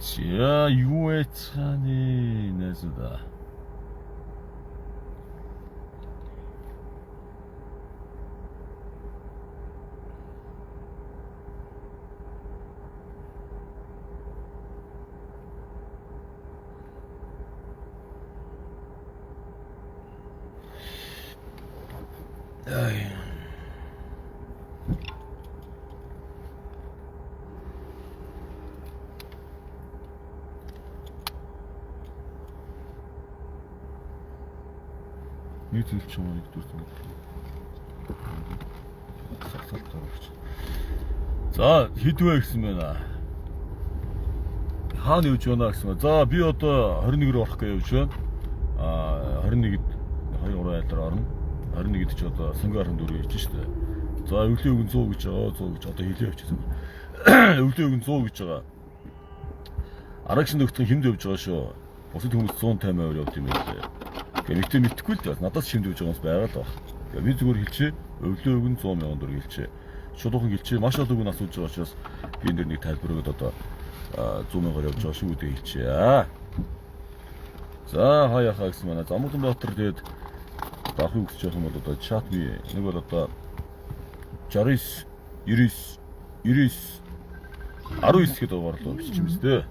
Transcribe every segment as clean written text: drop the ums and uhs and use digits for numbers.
За юу яцгааны найзуудаа. Ай. Нэг зүйл ч юм уу нэг дүрсэн гэдэг. Сахалт гарч. За хідвэ гэсэн байна. Хаана явж байна гэсэн. За би одоо 21 руу орох гэж явж байна. 21-д 2 айлаар орно. 21-д ч одоо Сангарын дөрөв хийж штэ. За өвлөө өгн 100 гэж байгаа. 100 гэж одоо хэлээ авчихсан. Өвлөө өгн 100 гэж байгаа. Арагш нөхдөд хэмд явж байгаа шүү. Бусад хүмүүс 150 явд юм байлээ. Гэхдээ мэдхгүй л дээ. Надаас шимд явж байгаа хүмүүс байгаа л баг. Би зүгээр хэлчихээ. Өвлөө өгн 100 сая төгрөг хэлчихээ. Шулуухан хэлчихээ. Маш олон хүн асууж байгаа учраас би энэ нэг тайлбараад одоо 100 сая явж байгаа шүү гэдэг хэлчихээ. За хаяхаа гэсэн манай Замудан Баатар тэгээд дахин үсэж явах юм бол одоо чат би нэг бол одоо 69 99 19 гэдэг дугаарлуу бичиж юм зү.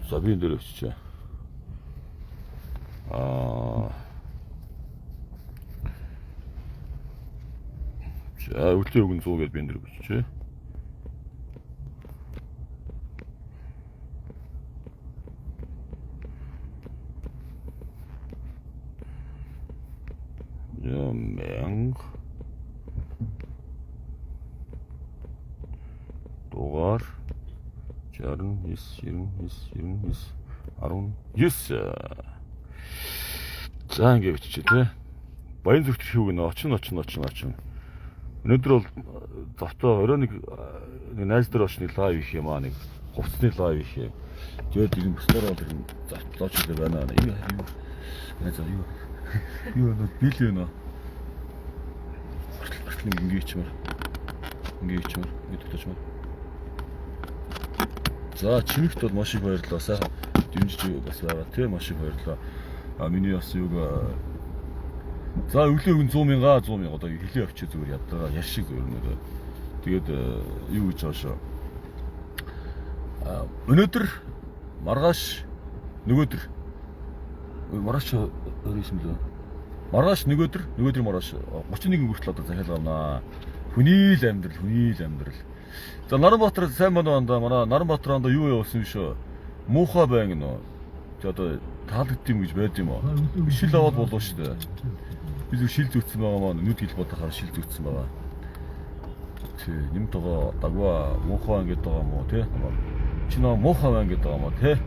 За би энэ дээр биччихээ. За өвлөө өгн 100 гэж би энэ дээр биччихээ. Мянга дугаар 69 19. За ингэ биччихээ тий. Баян зүгт хөвгөн очин. Өнөөдөр бол завтаа орой нэг найз дээр очны лайв их юм аа нэг хувцсны лайв их юм. Тэгээд энэ бүснээр бол энэ завтлаач дээр байна. Юу нөө бил нөө. Ингэчмэр мэдчихмэр. За чимэгт бол маш их баярлалаа. Сайхан дэмжиж бас байгаа тийм маш их баярлалаа. Миний бас юуг за өвлөө өгн 100 мянга одоо хэлээ авчиж зүгээр ядгаа яшиг зүгээр нөө. Тэгээд юу гэж байгаа шүү. Өнөөдөр маргааш нөгөөдөр маргааш өрөөсөн лөө. Маргааш нөгөөдөр маргааш 31 хүртэл одоо захиалга авнаа. Хүний л амьдрал. За Наранбаатар сайн байна да. Манай Наранбаатар анда юу явуулсан юм шүү. Муухай байнг нөө. Тэ одоо таалагдсан гэж байд юм аа. Шил аваад болов шүү дээ. Би зөв шил зүүцсэн байгаа маань нүд хэл бодохоор шил зүүцсэн байгаа. Тэ нэм тоо дагва муухай ингээд байгаа юм уу те. Чи нөө муухай байнг гэдэг байгаа юм уу те.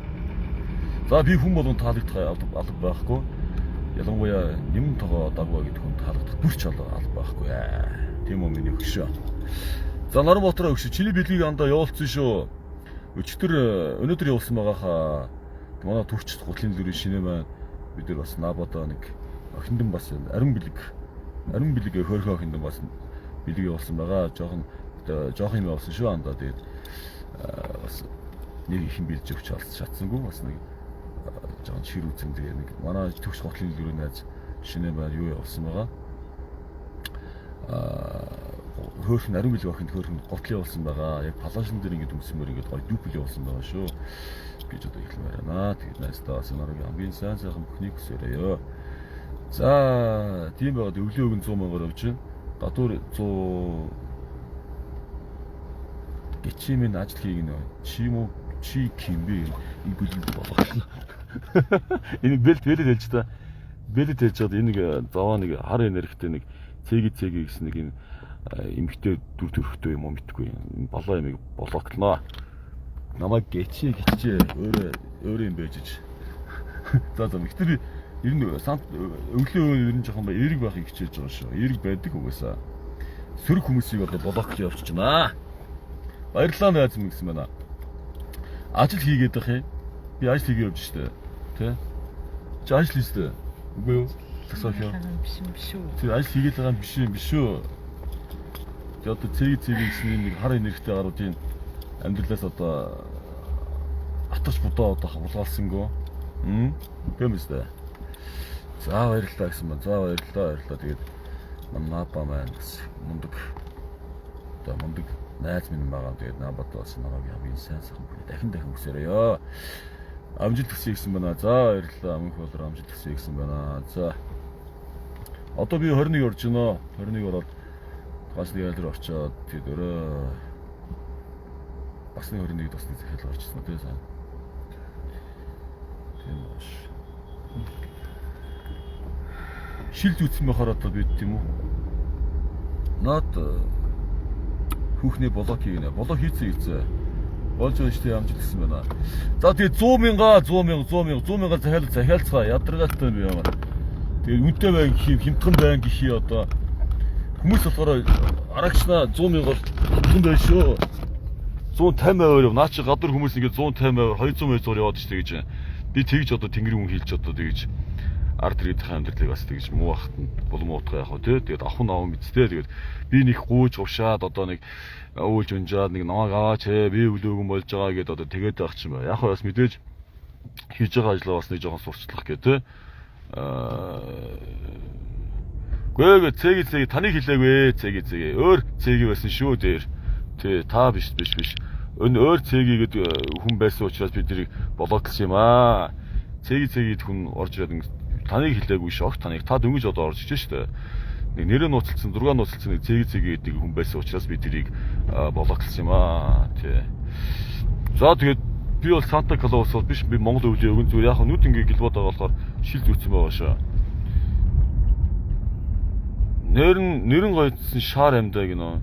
За би хүн болгон таалагдах алба байхгүй. Ялангуяа нэм тоо дагва гэдэг хүн таалагдах бүрч алба байхгүй. Тийм үү миний өгшөө. За Наранбаатар өгшөө чиний бэлгийг андаа явуулсан шүү. Өчтөр өнөөдөр явуулсан байгаа хаа. Манай төрч гутлын лүрийн шинэ маань бид нар бас Набада нэг охиндон бас арин бэлэг хөөрхөн охиндон бас бэлэг явуулсан байгаа. Жохон юм явуулсан шүү андаа. Тэгээд бас нэг ихэн бэлж өгч чадсангүй бас нэг жоон шир үзэн тэгээ нэг манай төгс готлын лүрийн найз шинэ маань юу явуулсан байгаа. Хөөрхөн ариун бэлэг охинд хөөрхөн готлын явуулсан байгаа. Яг палашин дээр ингээд өмсмөр ингээд гоё дүүпл явуулсан байгаа шүү. Гэж одоо хэлмээр байна. Тэгээд найстаа санаагийн хамгийн сайхан бүхнийг хүсээрээ. За тийм байгаад өвлөө өгн 100 сая авч байна. Гадуур 100 гिचимэн ажил хийгнэ. Чи кимбэ энэ бүлэг болох. Энэ бэлт хэлж та. Бэлт хэлж чад энэ заваа нэг хар энергитэй нэг цэги гэсэн нэг энэ эмхтэй дүр төрхтэй юм уу мэдгүй. Энэ болоо ямиг болгоклоо. Намайг гिचээ өөрөө юм байж. За гэхдээ би ер нь сант өвлөө ер нь жоохон эерэг байхыг хичээж байгаа шүү. Эерэг байдаг угаасаа. Сөрөг хүмүүсийг одоо блок гэж явуулчихна. Баярлалаа найз минь гэсэн байна. Ажил хийгээд байх юм. Би ажил хийгээ явж штэ. Тэ? Чи ажил хийстэ. Үгүй юу? София. Биш үү. Чи ажил хийгээд байгаа юм биш шүү. Тэгээд одоо цэгийн гэсэн нэг хар энергитэй гаруудын амьдралаас одоо атарч будаа одоо хавлгаалсангүй. Тийм үстэй. За баярлалаа гэсэн байна. За баярлалаа. Тэгээд манапа маань бас мундаг найз минь байгаа. Тэгээд намбат бас намайг хамгийн сайн сайхан дахин хүсээрээ. Амжилт хүсье гэсэн байна. За баярлалаа. Мөнх болор амжилт хүсье гэсэн байна. За. Одоо би 21 орж байна. 21 ороод бас нэг айлруу очиод тэгээд өрөө бас нэг 21-д бас нэг захиал орчихсон тийм сайн. Тийм баш. Шилж үтсэн байхаар одоо бид тийм үү? Наад хүүхний блок хийнэ. Блок хийцээ. Болж байгаа шүү дээ амжилт гэсэн байна. За тэгээд 100 мянга захиалцгаа ядаргаатай би ямар. Тэгээд үнэтэй банк хямдхан банк хий одоо хүмүүс болохоор арагчнаа 100 мянгаар хямдхан байна шүү. 150% наа чи гадар хүмүүс ингээд 150%, 200% яваад штэ гэж. Би тэгж одоо тэнгэрийн хүн хэлж одоо тэгж ард ирээдүйн амьдралыг бас тэгж муу ахт нь булам уутгаа яг хөө тий. Тэгээд авах мэдтэй. Тэгээд би нэг гууж увшаад одоо нэг уулж унжаад нэг намайг аваач би өвлөөгөн болж байгаа гэдээ одоо тэгээд байх юм байна. Яг хөө бас мэдээж хийж байгаа ажлаа бас нэг жоохон сурчлах гэх тий. Гээ цэгийг таныг хэлээгүй цэгийг өөр цэгийг байсан шүү дээр. Тэ та биш. Өөр цэгийг хүн байсан учраас бид тэрийг блоклсан юм аа. Цэгийг хүн орж ирээд таныг хэлээгүй шок таныг та дөнгөж одоо орж иж штэ. Нэг нэрээ нууцлсан 6 нууцлсан нэг цэгийг гэдэг хүн байсан учраас би тэрийг блоклсан юм аа. Тэ. За тэгээд би бол Санта Клаус биш би Монгол өвлийн өгөн зүгээр яг нүд ингээ гэлбод байгаа болохоор шилд үтсэн байгаа шаа. Нэрэн гойдсан шар амьдаа гинөө.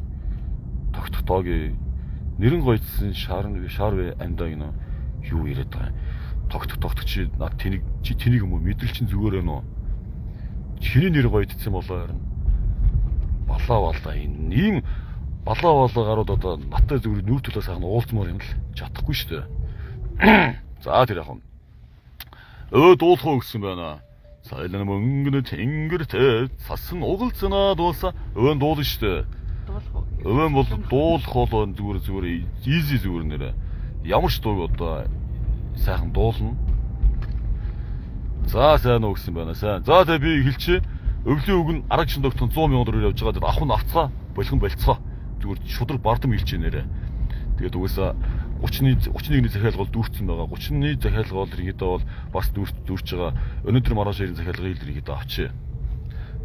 Тогтогтоогийн нэрэн гойдсан шар амьдаа гинөө. Юу яриад байгаа юм. Тогтогч над тэнийг юм уу мэдрэл чин зүгээр ээ нөө. Чиний нэр гойдсан болоо харин. Балаа ийм балаа гарууд одоо наттай зүгээр нүүр төлөө сайхан уулзмаар юм л чадахгүй шүү дээ. За тэр яах вэ? Дуулах уу гэсэн байна. Сайлан мөнгөнд тэнгэртэй сасан угалцнаа дуулса дуулна шүү дээ. Дуулах уу? Дуулах бол зүгээр easy зүгээр нэрэ. Ямар ч дуу одоо сайхан дуулна. За сайн уу гэсэн байна. Сайн. За тэгээ би хэлчихье. Өвлийн үг нь арга шин тогтсон 100 сая төгрөг явж байгаа. Тэгээд авах нь авцгаа, болгон болцгоо. Зүгээр шудраг бардам хэлчихье нэрэ. Тэгээд угаасаа 31-ний захиалга бол дүүрсэн байгаа. 30-ны захиалга бол ирэхдээ бол бас дүүрч байгаа. Өнөөдөр маргааш ирэх захиалгыг ирэхдээ авчи.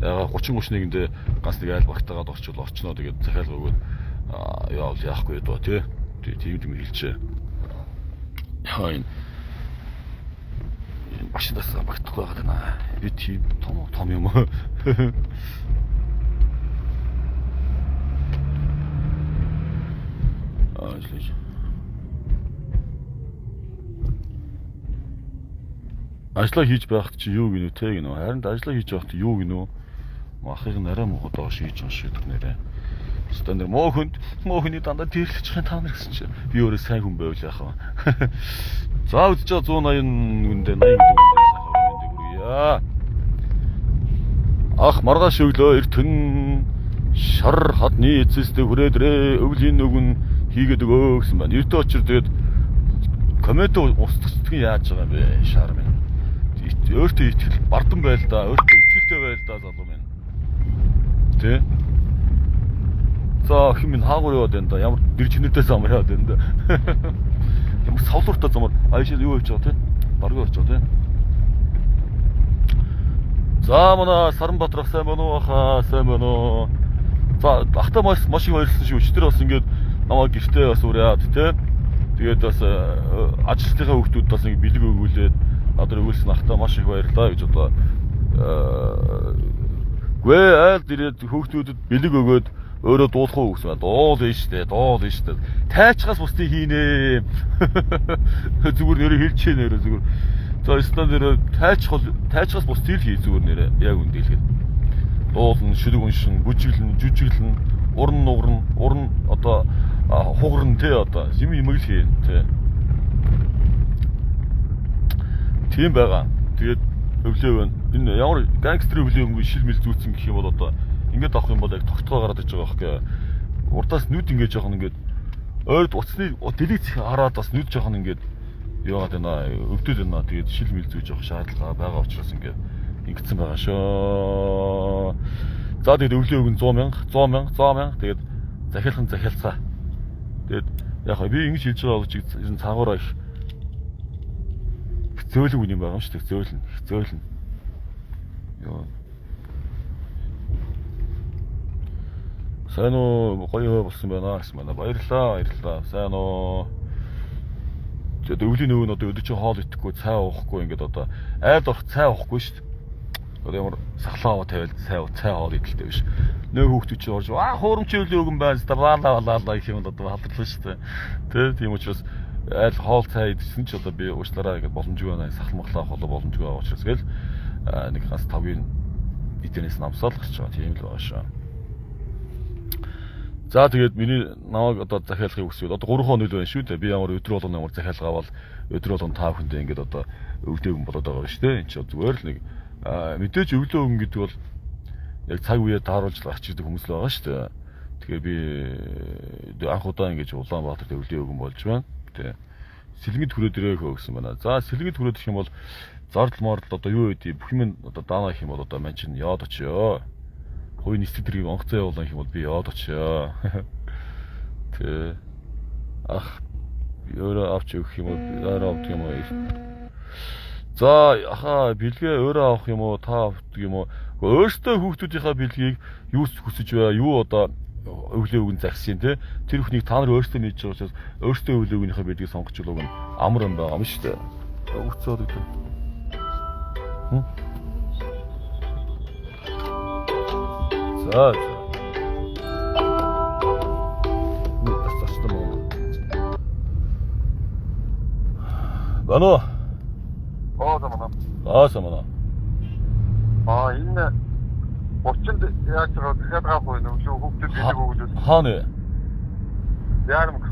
Яга 30-31-нд ганц нэг айл багтаагаад орчвол орчноо тэгээд захиалга өгөөд яавал яахгүй доо тий. Тэгээд тийм хэлчихэ. Яа энэ машинаас багтахгүй байгаа даа. Би тийм том юм. Ажлаа. Ажлаа хийж байхад чи юу гинэ те гинэ. Харин ажлаа хийж байхад юу гинэ. Ахыг нарай мохот байгаа шийдэж байгаа шийдэх нэрэ. Стандар мохоны дандаа тэрлэж байгаа та нар гэсэн чи би өөрөө сайн хүн байвал яах вэ? За үзэж байгаа 180 үндэ 80 үндэ сайхан үндэ бүрийа. Ах маргааш өглөө эртэн шар хадны эцэстээ хүрээдрээ өвлийн нүгэн хийгээд өгөө гэсэн байна. Эртөө очир тэгээд коммент устгацдаг яаж байгаа юм бэ? Шар минь. Өөртөө итгэл бардам байл да. Өөртөө итгэлтэй байл да залуу минь. Тэ? За хин минь хаагур яваад байна да. Ямар дэр чинэртэй зам яваад байна да. Ямар савлууртай замаар аашил юу хийж байгаа те? Баргүй орж байгаа те. За манай Саранбаатар сайн байна уу хаа? Сайн байна уу? За ахта маш их баярлсан шүү. Өчтөр бас ингээд намайг гэртээ бас ураад те. Тэгээд бас ажилтныхаа хүүхдүүд бас нэг бэлэг өгүүлээд надад өгүүлсэн ахта маш их баярлалаа гэж одоо гээ айлд ирээд хүүхдүүдэд бэлэг өгөөд өөрөө дуулах уу гэсэн байна. Дуул нь штэ. Тайчгаас бусдыг хийнэ. Зүгээр нэрээ хэлчихээ нэрээ зүгээр. За стандарт тайчгаас бусдыг хий зүгээр нэрээ. Яг үндэлгээд. Дуулна, шүлэг уншин, бүжиглэн, жүжиглэн, уран одоо хугарн те одоо юм л хийн те. Тийм байгаа. Тэгээд өвлөө байна. Энэ ямар гангстер өвлөө юм шил мэл зүүцэн гэх юм бол одоо ингээд авах юм бол яг тогтгоо гараад иж байгаа байхгүй. Урдаас нүд ингээд жоохон ингээд ойрд уцны дэлгэц хараад бас нүд жоохон ингээд яваад байна. Өвдөд байна. Тэгээд шил мэл зүүж явах шаардлага байгаа учраас ингээд ингэсэн байгаа шүү. За тэгээд өвлийн үг нь 100,000 тэгээд захиалхан захиалцаа. Тэгээд яг би ингэж хэлж байгаа бол чи цаагаараа их зөөлөг үн юм байгаа юм шүү дээ. Зөөлөн. Йоо. Сайн уу гоё болсон байна гэсэн байна. Баярлалаа. Сайн уу. Тэгээд өвлийн нөгөө нь одоо өдөр чинь хоол идэхгүй, цай уухгүй ингээд одоо айлд орох цай уухгүй шүү дээ. Одоо ямар сахлаа тавиал цай хоол идэлтэй биш. Нөө хүүхдүүд чинь орж хуурамч өвлийн өгөн байна. Балаа гэх юм одоо хадгалсан шүү дээ. Тийм учраас айл хоол цай идсэн ч одоо би уучлаарай гэж боломжгүй байна. Сахалмахлаа хоолой боломжгүй байгаа учраас гэл нэг ганц тавгийн эднээс намсаал гарч байгаа. Тийм л байгаа шүү. За тэгээд миний намайг одоо захиалахыг хүсвэл одоо 3 хоног байна шүү дээ. Би ямар өдөр болгоно ямар захиалгаа бол өдөр болгоно та бүхэндээ ингээд одоо өвдөөгөн болоод байгаа шүү дээ. Энд чинь зүгээр л нэг мэдээж өвлөө өгөн гэдэг бол яг цаг үеэ тааруулж гарч ирдэг хүмүүс л байгаа шүү дээ. Тэгэхээр би анх удаа ингэж Улаанбаатарт өвлийн өгөн болж байна. Тэгээ сэлгэд хүрээд ирэхөө гэсэн байна. За сэлгэд хүрээд ирэх юм бол зардал мордол одоо юу байдгийг бүх юм одоо даана гэх юм бол одоо мань чинь яваад очиё. Хойны нэстэг тэргийг онгоцоо явуулна гэх юм бол би яваад очиё. Тэ ах өөрөө авч өгөх юм уу? Өөрөө авдаг юм уу? За аха бэлгээ өөрөө авах юм уу? Та авдаг юм уу? Өөртөө хүүхдүүдийнхээ бэлгийг юу хүсэж бай? Юу одоо өвлийн үгэн загсан тий. Тэр бүхнийг та нар өөртөө мэдж байгаа учраас өөртөө өвлийн үгнийхээ бэлгийг сонгож өгөх нь амар юм байгаа юм шүү дээ. Үцээд үү? За. Бано. Замана. Энэ 30-нд яаж дахиад гавх вэ? Хүүхдүүд хэлдэг өгүүлээд. Хаана вэ? Яармаг.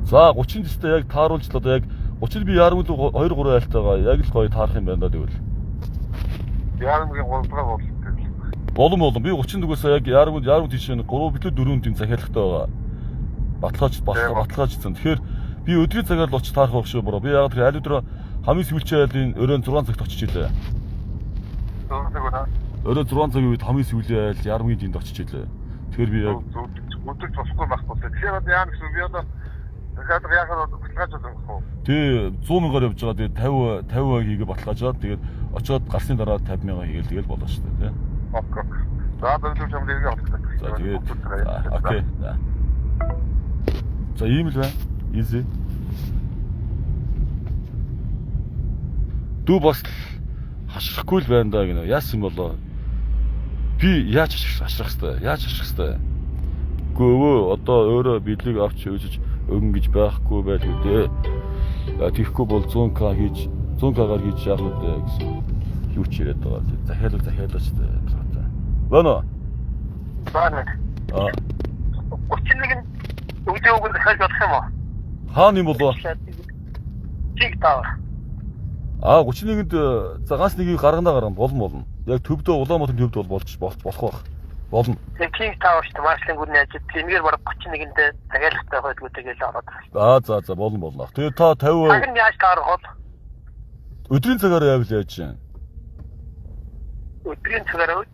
За 30-нд тест яг тааруулж л одоо яг 30-нд би яармаг 2-3 айлтайгаа яг л гоё таарах юм байна да тэгвэл. Яармагийн 3 дахь бол. Болон би 30-нд угаасаа яг яармаг тийш 3 битлүү 4 тийм захиалгатай байгаа. Баталгаажсан. Тэгэхээр би өдрийн цагаар л очиж таарах байх шүү бороо. Би яг тэр аль өдрөө хамгийн сүүлчийн айлын өрөөнд 6 цагт очиж илээ. 6 цаг байна. Өрөө 6 цагийн үед хамгийн сүүлийн айл яармгийн динд очиж илээ. Тэгэхээр би яг өдөрт босхгүй байхгүй. Тэгэхээр одоо яа гэсэн би одоо дахиад яагаад баталгааж байгаа юм бэ? Тий 100,000-аар явж байгаа. Тэгээд 50 хийгээ баталгаажаад тэгээд очиод гарсны дараа 50,000 хийгээл тэгэл болоо шүү дээ тий. Окей. За зөвлөж юм дэргээ авдаг. За тэгээд окей. За ийм л байна. Easy. Дүү бас хашрахгүй л байна да гинэ. Яасан болоо? Би яаж хашрах хэвээр? Гөө одоо өөрөө бидлийг авч өгж өгнө гэж байхгүй байлгүй дээ. Тэгэхгүй бол 100k хийж 100k-гаар хийж яах вэ гэсэн юу ч яриад байгаа. Захиалаач дээ. Бано. Бано. 31-нд өвлийн өгөн дахиад болох юм уу? Хаана юм болов? Чиг тав. 31-нд ганц нэгийг гаргана болно. Яг төвдөө Улаанбаатар төвд бол болох байх. Болно. King Tower шүү дээ. Маршлын гүрний ажил. Тэмгээр бараг 31-нд захиалгатай хойдгуудыг л ороод. За болно. Тэгээ та 50. Цаг нь яаж таарах вэ? Өдрийн цагаар яаж чинь? Өдрийн цагаар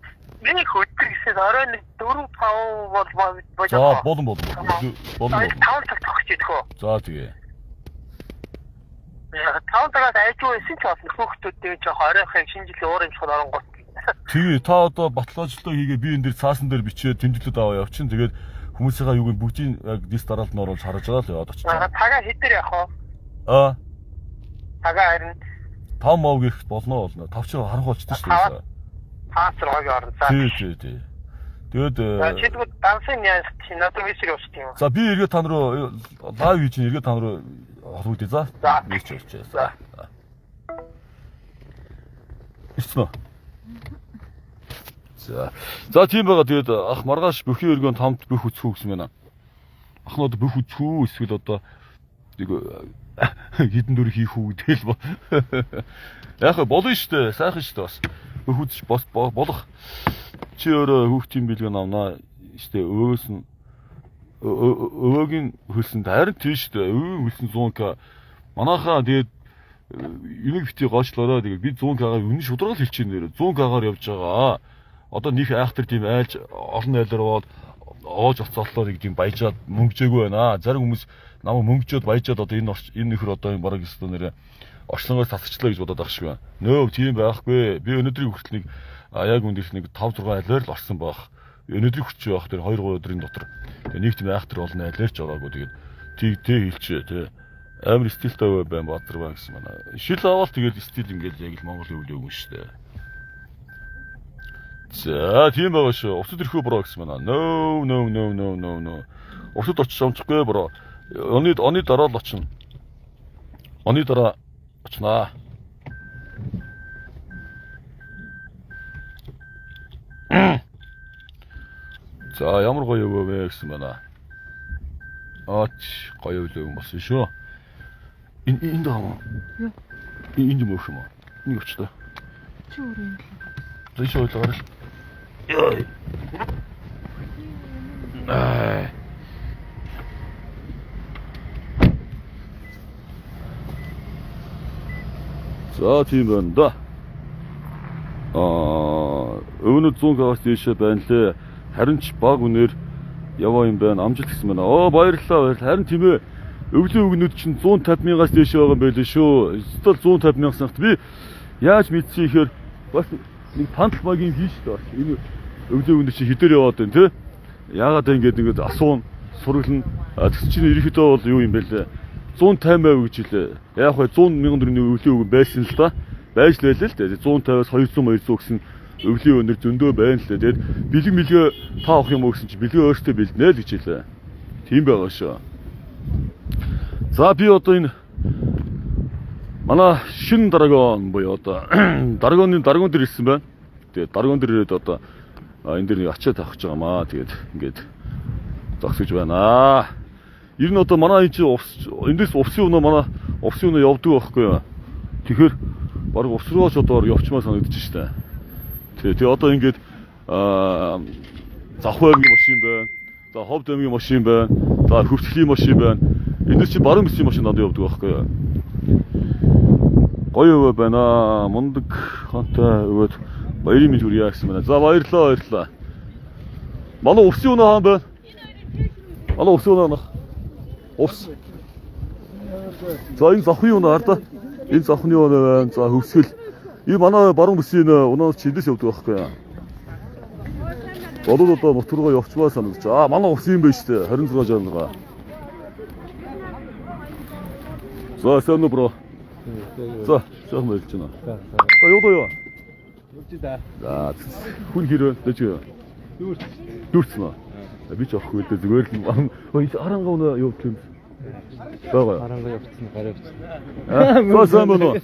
нэг өдөр гэсэн оройн 4-5 бол бож. За болно. 5 цаг тогч идэх үү? За тэгээ. 5 цагаас айжгүй байсан ч болно. Хүүхдүүдтэй жоох оройхын шинэ жилийн уурын чухал оронгот. Тэгээ та одоо баталгаажлаа хийгээ би энэ дээр цаасан дээр бичээд тэмдэглэлд аваа явчихын. Тэгээд хүмүүсийнхаа юуг бүгдийн яг дис дараалд нь оруулж харж байгаа л яваад очиж байгаа. Цагаа хэдэр явах вэ? Цагаа харин 5 мав гэх болно. 5 ч харах болчтой шүү дээ. 5-6-ыг орно. Тий. Тэгээд чидгүүд дансын яаж чинь надад мессеж өгч тийм. За би эргээ та наруу лайв хийж эргээ та наруу холбогдъё за. Мессеж өгчээ. Ирсэн үү? За тийм байгаа. Тэгээд ах маргааш бүхий өргөнд хамт бүх үцхүү гэсэн байна. Ахнууд бүх үцхүү эсвэл одоо хідэн дүр хийх үү гэдэг л яг болно шүү дээ. Сайхан шүү дээ бас. Бүх үдч болох. Чи өөрөө хүүхдийн бэлгэн авнаа шүү дээ. Өөс нь өвөөгийн хөлсөн харин тийш дээ. Өвөө хөлсөн 100к. Манайхаа тэгээд энийг бити гоочлоороо тэгээд би 100к-аар үнэн шударгал хэлчихээн нэр 100к-аар явж байгаа. Одоо них айхтар тийм айлж олон айлаар бол оож оцооллоо нэг тийм баяжаад мөнгөжээгүй байна. Зарим хүмүүс намайг мөнгөжөөд баяжаад одоо энэ нөхөр одоо бараг өстө нэрэ орчлонгоос тасчлаа гэж бодоод байгаа шиг байна. Нөө тийм байхгүй. Би өнөөдрийг хүртэл нэг яг үндээс нэг 5 6 айлаар л орсон байх. Өнөөдрийг хүрч явах тэр 2 3 өдрийн дотор. Тэгээ нэг тийм айхтар болно айлаарч байгаагүй тэгээд тэг хэлчихээ тий. Амар стилтэй байна Баатар байна гэсэн манай. Шил аваад тэгээд стил ингээд яг л Монголын өвлөөгүй шүү дээ. За тийм байгаа шүү. Усад ирэхөө броо гэсэн манай. No. Усад очиж амжихгүй броо. Оны дараа л очино. Оны дараа очнаа. За ямар гоё өвөө вэ гэсэн байна. Аач гоё өвлөө юм болсон шүү. Энэ даа. Юу? Энэ мөөх юм уу? Нэг очтой. Чи өөрөө юм. За чи ойлоо гарал. Яй. Аа. За тийм байна да. Өвнөд 100к-аас дээшээ байна лээ. Харин ч баг үнээр яваа юм байна. Амжилт гэсэн байна. Баярлалаа. Харин тийм ээ. Өвлийн өгнүүд чинь 150,000-аас дээш байгаа юм байл шүү. Эсвэл 150,000 санагт би яаж мэдсэн ихээр бас нэг пантл магийн хийш дээ. Энэ өвлийн өгнүүд чинь хідээр яваад байна тий. Яагаад ингэж асуун сураглана. Тэгс чинь ерөнхийдөө бол юу юм бэ лээ. 150% гэж хэлээ. Яг хөө 100,000 төгрөгийн өвлийн өгн байсан л да. Байж л байлаа л дээ. 150-аас 200 гэсэн өвлийн өнөр зөндөө байна л дээ. Тэгээд бэлэг мэлгээ та авах юм уу гэсэн чинь бэлгээ өөртөө бэлднэ л гэж хэлээ. Тийм байгаа шүү. За би одоо энэ манай шин драгон буюу одоо драгон дээр ирсэн байна. Тэгээд драгон дээр ирээд одоо энэ дээр нэг ачаа тавих гэж байгаамаа. Тэгээд ингээд зогсож байна. Ер нь одоо манай энэ эндээс увсын өнөө манай увсын өнөө явдаг байхгүй юу. Тэгэхээр баг увс рууч одоо явчмаа санагдчих штэ. Тэгээ одоо ингээд завхайгийн машин байна. За ховд аймгийн машин байна. За хөвцлийн машин байна. Эндээс чи баруун бисийн машин надад явдаг байхгүй юу. Гоё байна. Мундаг хантай өвөд баярын мэнд хүрье гэсэн байна. За баярлалаа. Манай увсын өнөө хаан байна. Манай увсын өнөө Увс. За энэ завхын өнөө хараа. Энэ завхны өнөө байна. За хөвсгөл. Энэ манай баруун бисийн өнөө чи эндээс явдаг байхгүй юу. Болоод одоо мотор руу явчмаа санагдаж. Манай увс юм байна шүү дээ. 2666. За сайн уу бро. За сайн байлж байна. За юу. Юуч да. За хүн хэрэг дэж юу. Дүүрсэн үү. Би ч авахгүй л дээ зүгээр л харанга өнөө юу гэх юм. Бага. Харанга явцсан гараа явцсан. За сайн байна уу.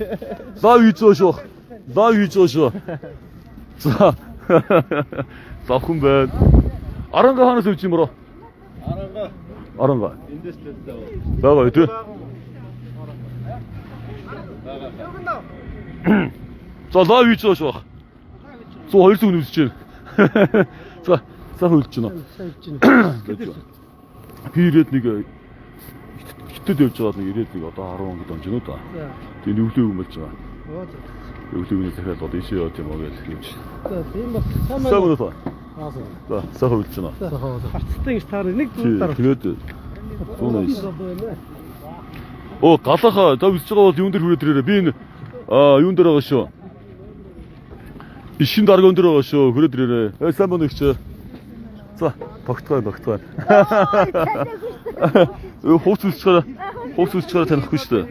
За үйцөө шүү. За. За хүн байна. Аранга ханаас өвч юм бро. Аранга. Эндээс л дээ. Бага үү. За лав үйцөө шүү. 100 200 үзэж байна. За сайн хөлж байна. Би ирээд нэг хитэд явж байгаа нэг ирээд нэг одоо 10 он гэж онж гэнэ да. Тэгээ өвлөө өмөлж байгаа. Өвлөөний захиал одоо ишээ яваад юм аа гэж хэлж. За тийм ба. Сайн байна уу? За сайн хөлж байна. Хацтай гэж таар нэг зүйл дараа. Тэгээд 100. Оо галаха та үзэж байгаа бол юун дээр хүрээд ирээрээ. Би энэ юун дээр байгаа шүү. Ишин даргон дээр байгаа шүү. Хүрээд ирээрээ. Сайн байна ихч. За тогтгоо. Хууц үзчихээрээ танихгүй шүү дээ.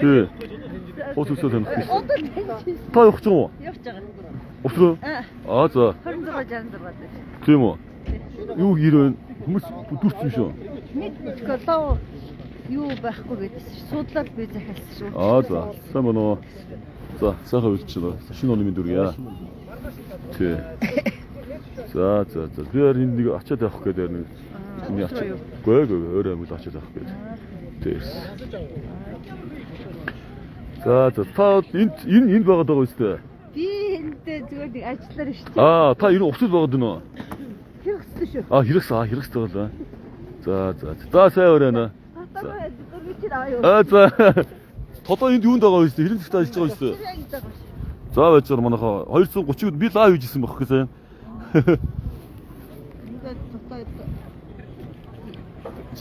Тий. Хууц үзчихээрээ танихгүй шүү. Та явах юм уу? Явж байгаа. Өсрөө? За. 2666 дээр. Тийм үү? Юу гэрэн хүмүүс дүрцсэн шүү. Мэдгүй лав юу байхгүй гэдээс судлаад би захиалсан шүү. За. Сайн байна уу? За, сайхан үлдчихлээ. Шинэ оны минь дүргийа. Тий. За. Би энэ нэг ачаад авах гэдэг нэг миний ачаад. Гүй өөрөө амил ачаад авах гэдэг. Тийс. За та энд байгаад байгаа үстэй. Би энд зүгээр нэг ажиллаар шүү дээ. Та энэ усад байгаад байна уу? Хэрэгссэн шүү. Хэрэгссэн байгаа. За сайн өрөөнө. За. Одоо энд юунд байгаа вэ? Хэрэг цагтаа ажиллаж байгаа шүү дээ. За байж байгаа манайхаа 230-д би лайв хийжсэн баг гэсэн.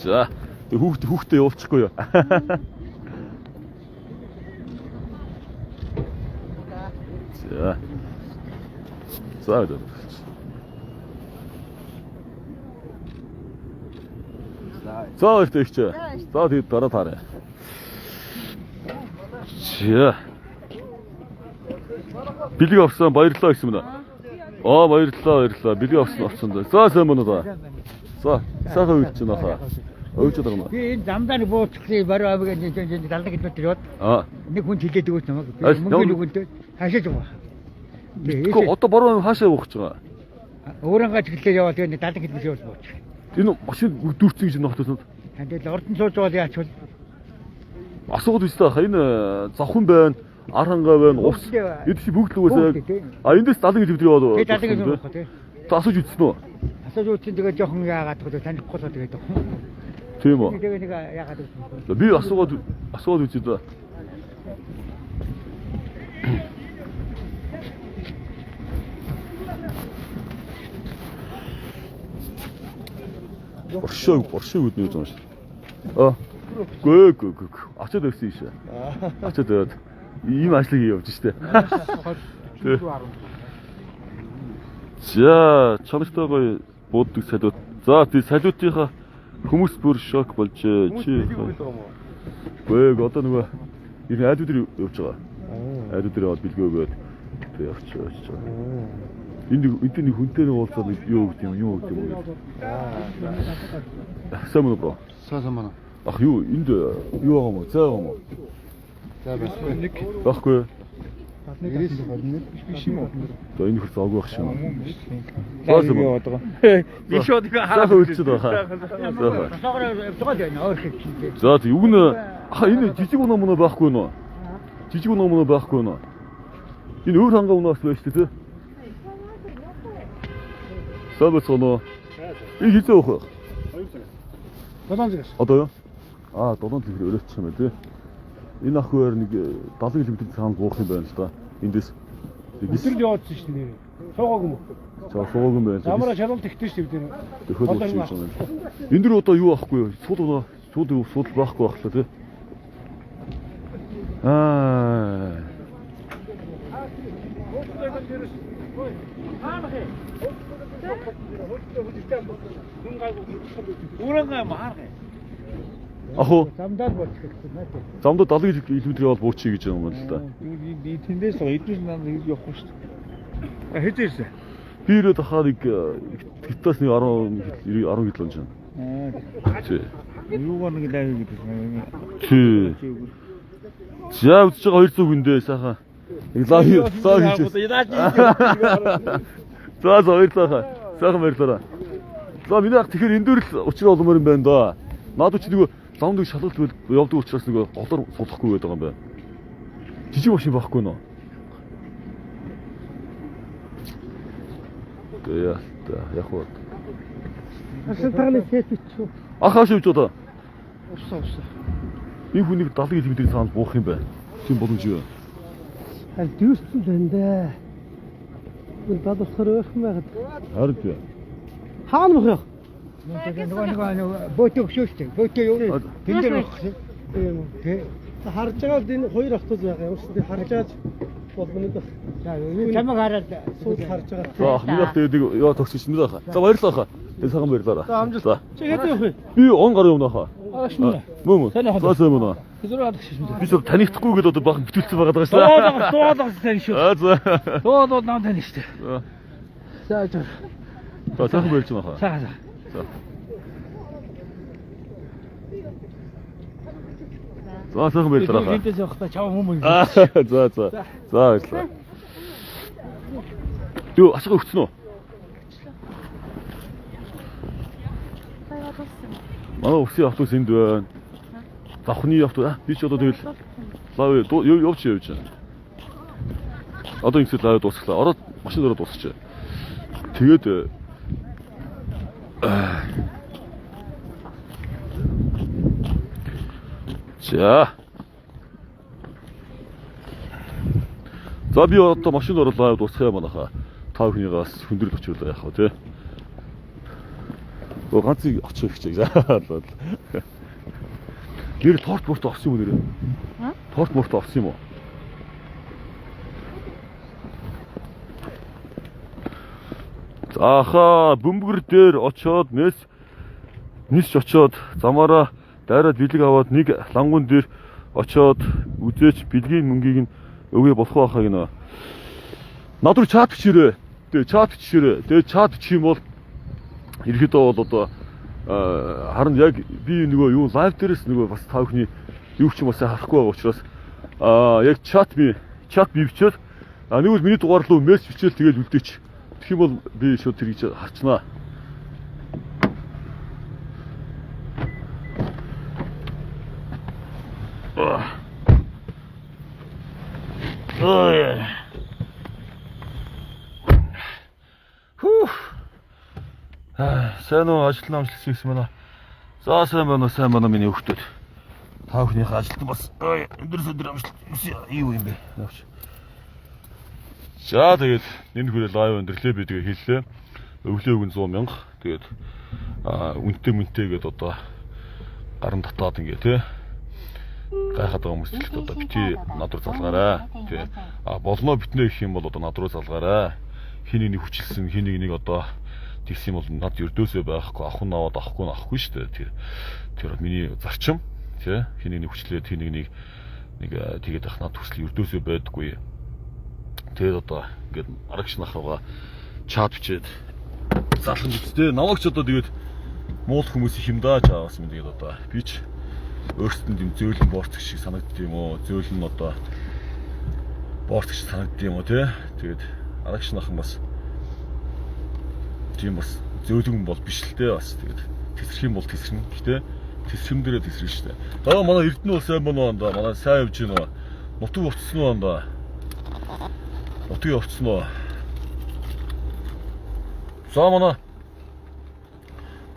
За. Тэг хүүхдээ явуулчихгүй юу? За. За. За өөртөө ихч. За тэгээд дараа таарай. За. Бэлэг авсан баярлалаа гэсэн мэнэ. Баярлалаа. Бэлэг авсан. За сайн мөн үү. За сайхан үйлч нөхөө. Өөж байгаа юм. Би энэ замдаа буучихлаа баруун авиг энэ далдаг гэдэг яваад. Нэг хүн хилээд өгөөч намайг. Мөнгөний үгэнд хаашаа жоо. Тэгэхгүй одоо баруун хаашаа явах гэж байгаа. Өөрөнгөө чиглэлээ яваад энэ далдаг гэдэг яваад буучих. Энэ машин дүүрсэн гэж нөхдөсөн. Тэгэл ордон сууж байгаа яач бол. Асууд үстэй хаа энэ завхан байна, архангай байна, ус. Эд чи бүгд л үгүйсээ. Эндээс далдаг гэж яваад. Би далдаг гэж явах тий. Та асууж үзсэн үү? Асууж үзсэн тэгээ жоохон яагаад гэдэг танихгүй л тэгээд. Тийм үү. Тэгээ нэг яагаад гэсэн. Би асууад үзье да. Оршоо үднэ гэж юм шиг. Гөө. Очоод өгсөн юм шиг. Очоод өгөөд ийм ажлыг явуулж штэ. За, чамтай гоё бууддаг салют. За, тий салютынхаа хүмүүс бүр шок болжээ. Чи. Гөө, одоо нөгөө энэ айд өдөр явж байгаа. Айд өдөр яваад бэлгээ өгөөд явчих. Энд нэг хүнтэй уулзаад юу гэдэг юм. Сайн бро. Сайн мана. Ах юу энд юу байгаа юм уу? Цай байгаа юм уу? За байхгүй. Нэг байхгүй. биш юм уу? За энэ хурц агуу байх шиг. Сайн яваад байгаа. Би шууд ингээ хараад үлчээд байгаа. За тэг юу нэ энэ жижиг унаа байхгүй нөө. Жижиг унаа байхгүй нөө. Энэ өөр ханга унаас байж тээ. Сабацоно. И хийцээ өөх. 2 цаг. Одоо юу? 7 цаг өрөөчих юм байна тий. Энэ ах хоёр нэг 70 км цаанд буух юм байна л да. Эндээс Өсрөл яваадсан шүү дээ. Суугаагүй юм. За суугаагүй юм байна. Замаараа шалгалт ихтэй шүү дээ. Төхөд болчих юм байна. Энд дэр одоо юу ахгүй юу? Сууд байхгүй багтлаа тий. Өөрөнгөө маарах. Ахуу Замдаа буучих гэсэн нэ. замдаа 70 км явал буучих гэж юм байна л да. Тэндээс эдгээр нам явахгүй шүү дээ. Хэзээ ирсэн? Би ирээд хахаа нэг гитаас нэг 10 км жаа. Тий. Юугаар нэг лайв гэдэг юм. Тий. За үзэж байгаа 200 хүндээ сайхан. Нэг лайв хийчихсэн. За баярлалаа. Сайхан баярлалаа. За миний ах тэгэхээр энэ дөр л учраа олмоор юм байна да. Наад чи нөгөө замд шалгалт явдаг учраас нөгөө голоор сулахгүй байдаг юм байна. Жижиг машин байхгүй нөө. Яг уу. Асан тагны сэтч. Ахаа шивж удаа. Усаа. Энэ хүнийг 70 км цаанд буух юм байна. Тийм боломж юу? Аль дүүссэн байна да. Гүн бадсахаар өөрхөн байгаад. Харин тий. Хаана мөх яг? Нөгөө бөөтөө өгшөөстэй. Бөөтөө юу? Тэн дээр өгсөн. Тийм үү. Харж байгаа л энэ хоёр автобус байгаа. Ямарсан тий харж яаж болмонод. За юу чамаг хараад сууд харж байгаа. За миний ах тэгээд яа тогсож юм даа. За баярлалаа хаа. Тэгээд сайхан баярлалаа. За амжилт. Чи хэд явах вэ? Би он гар юм наа. Мөн. Сайн За сайн мөн. Хэзээ гадагшсан бэ? Би зөв танихдаггүй гэдээ одоо бахан битүүлсэн байгаа даа шүү. Дуулагс тань шүү. За. Дуулууд нам тань шүү. За. За сайхан баярлж байна хаа. За. За сайхан баярлалаа хаа. Эндээс явахдаа чав хүмүүс. За баярлалаа. Юу ашиг өгсөн үү? Манай өссөн автобус энд байна. Завхны автобус. Би ч одоо тэгэл лав явж. Одоо ингэсэн лав дуусглаа. Ороод машин дөрөв дуусчих. Тэгээд За. За би одоо машин орлоо дуусгая манайха. Та бүхнийгээс хүндрэл очиулаа яах вэ те. Өө ганцыг очих гэж. Нэр торт морт авсан юм уу нэрээ? Торт морт авсан юм уу? Аха бөмбөр дээр очоод нисч очоод замаараа дайраад бэлэг аваад нэг лангуун дээр очоод үзээч бэлгийн мөнгийг нь өгөө болох байхаа гинэ. Надад чат бичээрэй. Тэгээ чат бичээрэй. Тэгээ чат бичих юм бол ерөөдөө бол одоо харин яг би нөгөө юу лайв дээрээс нөгөө бас та бүхний юу ч юм уу харахгүй байгаа учраас яг чат би бичээд нэг бол миний дугаар руу мессеж бичээл тэгээд үлдээч. Тэгэх юм бол би шууд тэрийг харчнаа. Сайн уу ажил намжлсан юм байна. За сайн байна уу миний хүүхдүүд. Та бүхнийхээ ажилд бас өдөр амжилт юу юм бэ? За тэгээд энэ хүрээ лайв өндөрлөө би тэгээ хэллээ. Өглөө өгн 100 мянга. Тэгээд үнэтэй гээд одоо гарын татаад ингээ тий. Гайхаад байгаа хүмүүс л одоо бити над руу залгаарай. Тий. Болно битнэ гэх юм бол одоо над руу залгаарай. Хин нэг хүчилсэн хин нэг одоо тэгс юм бол над өрдөөсөө байхгүй авах нь аваад авахгүй шүү дээ. Тэр миний зарчим тий. Хин нэг хүчлээд хин нэг тэгээд ах над хүсэл өрдөөсөө байдаггүй. Тэгээд одоо ингээд арагш нахгаа чат бичээд залхан үстэй. Намагч одоо тэгээд муул хүмүүс их юм даа чаавас минь тэгээд одоо би ч өөрсдөнд юм зөөлөн боорцог шиг санагддаг юм уу? Зөөлөн одоо боорцог шиг санагддаг юм уу те? Тэгээд арагш нахан бас тийм бас зөөлөн бол биш л дээ бас тэгээд тесрэх юм бол тесрэн. Гэтэ тесрэм дээрээ тесрэн штэ. За манай Эрдэнэ бол сайн байна уу анда? Манай сайн явж байна уу? Нутаг уцсан уу анда? Нутаг уцсан уу? За манай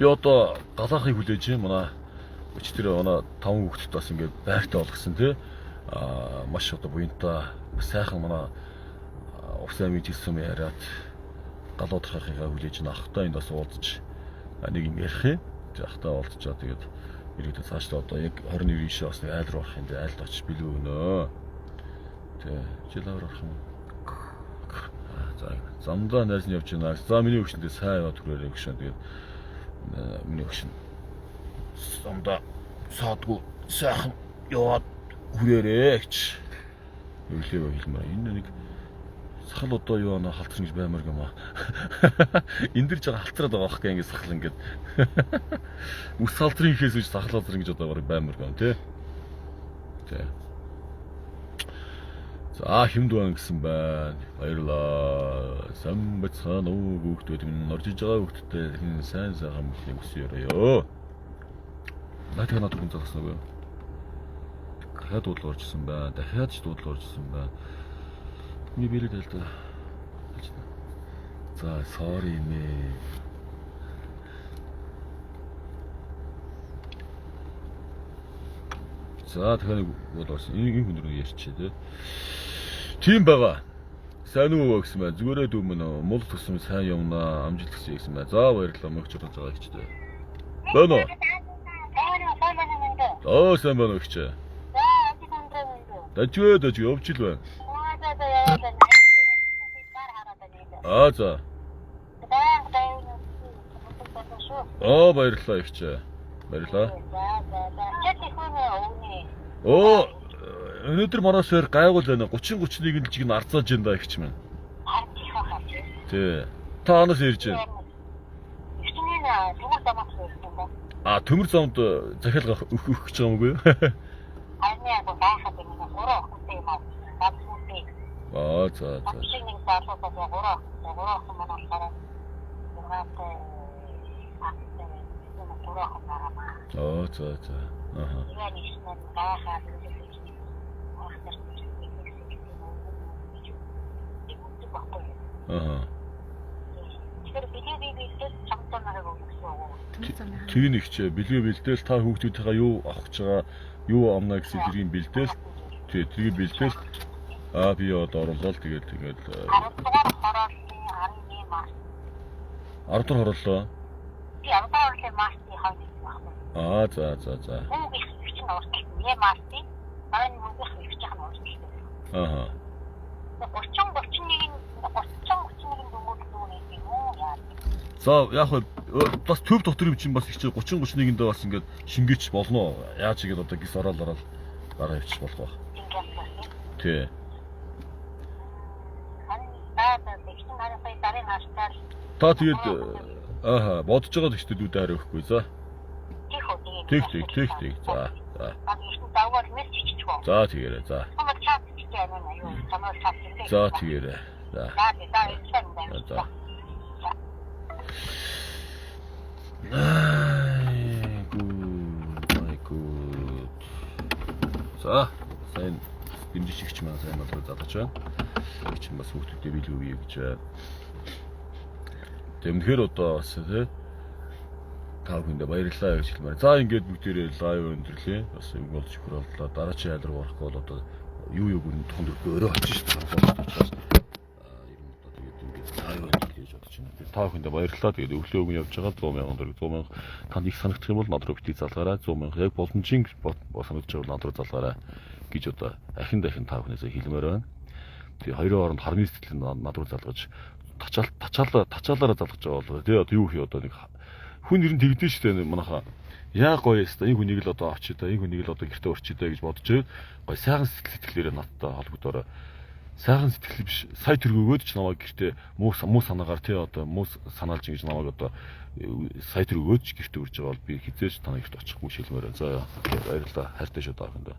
би одоо галаахыг хүлээж юм манай өчтөр манай 5 хүүхэдтэй бас ингээд байртай болгосон тий. Маш одоо буянтаа сайхан манай усан мэд хэлсэн юм яриад галууд хахыгаа хүлээж наахтай энд бас уулзч нэг юм ярих юм. Захтаа уулзчаа тэгээд ирээдүйд цаашдаа одоо яг 29-ээс бас нэг айл руу орох юм дээ. Айлд очиж билүү өнөө. Тэ жилээр орох юм. За замдаа найз нь явж байна. За миний өгшөндөө сайн яваад хүрээрэй гişэн тэгээд миний өгшөн замдаа саадгүй сайхан яваад хүрээрэй гэж өглөө хэлмээр. Энэ нэг сахал одоо юу ана халтрын гэж баймар юм аа. Энд дэр жоо халтраад байгаа байхгүй ингэ сахал ингээд. Үс халтрын ихээс үж сахал халтрын гэж одоо баймар юм тий. Тий. За хэмд байна гэсэн байна. Баярлаа. Сан бацхан уу хүүхдүүд минь орж иж байгаа хүүхдтэй хэн сайн сайхан бүхнийг хүсээрээ. Наадах надад хүн залгасан уу? Дахиад дуудлага оржсэн байна. Дахиад ч дуудлага оржсэн байна. Миний биелээд л та. За sorry нэ. За дахиад дуудлага энэ хүн рүү ярьчих тий. Тийм байгаа. Сайн уу гэсэн байна. Зүгээрээ дүүмэн мул төсөн сайн юмнаа амжилт хүсье гэсэн байна. За баярлалаа мөгч бодож байгаа гэжтэй. Байна уу? Оо сайн байна уу гэжтэй. Дажгүй өвчл байна. За. Баярлалаа гэжтэй. Баярлалаа. Өнөөдөр мараасаар гайвал байна. 30-31 жиг нь арцааж байна да ихч минь. Тий. Та анаас ирж байна. Төмөр замд захиалга өгөх гэж байгаа юм уу? За. За. Тэг нэгч бэлгээ бэлдээл та хүүхдүүдтэйгээ юу авах гэж байгаа юу амна гэсэн хэргийн бэлдээл. Тэгээ тэрийг бэлдээл. Би одоо орлоо л тэгээд 10 дугаар хорооллын 11 марс. 10 дахь хорооллоо. Би 10 дугаар хорооллын марсын 2-нд байна. За. Мөнгө их хүчин уурталт. Нэ марсын энэ мөнгө их хүчин уурталт. Ааха. 30-31 дөнгөж дүүрээ юм яа. За яг хөө бас төв дотор юм чинь бас их чи 30-31-нд бас ингээд шингээч болно. Яаж игээд одоо гис ороод гараа явчих болох ба. Тий. Та тэгээд бодож байгаа л ихтэй дүүдээ хариухгүй. За. Тэг. За. За тэгээрэй. За. За тэгээрэй. За. Гүү. За. Сайн дэмжигч маань сайн болоо залгаж байна. Тэр чинь бас хүүхдүүдэд билүү бий гэж байна. Тэгмэхээр одоо бас тий та бүхэндээ баярлалаа гэж хэлмээр. За ингээд бүгдээрээ лайв өндөрлөө. Бас юм бол шүхэр боллоо. Дараагийн айлруу орохгүй бол одоо юу гүн туханд өөрөө очиж шүү дээ. Ер нь одоо тэгээд ингээд лайв өндөрлөө гэж бодож байна. Та бүхэндээ баярлалаа. Тэгээд өглөө өгн явж байгаа 100,000 төгрөг 100,000 танд их санагдах юм бол над руу битгий залгаарай. 100,000 яг боломжийн санагдаж байгаа над руу залгаарай гэж одоо ахин дахин та бүхнээсээ хэлмээр байна. Тэгээ хоёрын хооронд хармын сэтгэл над руу залгаж тачаалаараа залгаж байгаа бол тэгээ одоо юу хий одоо нэг хүн ер нь тэгдэж штэ манайха яа гоё яста энэ хүнийг л одоо авчи та энэ хүнийг л одоо гэртээ урчи та гэж бодож гоё сайхан сэтгэлээрээ надтай холбогдороо сайхан сэтгэл биш сая тэргөөгөөд ч намайг гэртээ муу санаагаар тий одоо муу санаалж ингэж намайг одоо сая тэргөөгөөд ч гэртээ урж байгаа бол би хизээж танаа гэрт очихгүй шилмээр. За баярлалаа хайртай шүү та бүхэндээ.